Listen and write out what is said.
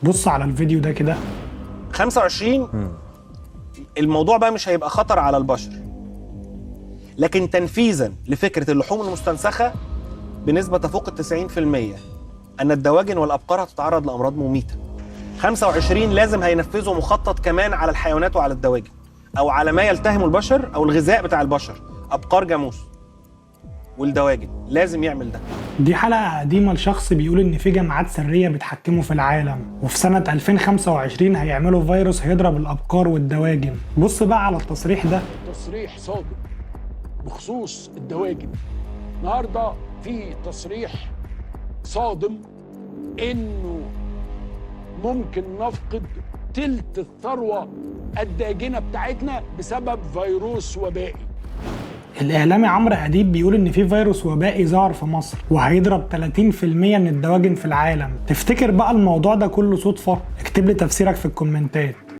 بص على الفيديو ده كده. 25 الموضوع بقى مش هيبقى خطر على البشر، لكن تنفيذا لفكرة اللحوم المستنسخة بنسبة تفوق 90% أن الدواجن والأبقار هتتعرض لأمراض مميتة. 25 لازم هينفذوا مخطط كمان على الحيوانات وعلى الدواجن، أو على ما يلتهم البشر أو الغذاء بتاع البشر، أبقار جاموس والدواجن لازم يعمل ده. دي حلقة قديمة لشخص بيقول إن في جماعات سرية بتحكمه في العالم، وفي سنة 2025 هيعملوا فيروس هيضرب الأبقار والدواجن. بص بقى على التصريح ده. تصريح صادق بخصوص الدواجن. النهارده في تصريح صادم إنه ممكن نفقد تلت الثروة الداجنة بتاعتنا بسبب فيروس وبائي. الإعلامي عمرو أديب بيقول إن في فيروس وبائي ظهر في مصر وهيضرب 30% من الدواجن في العالم. تفتكر بقى الموضوع ده كله صدفة؟ اكتب لي تفسيرك في الكومنتات.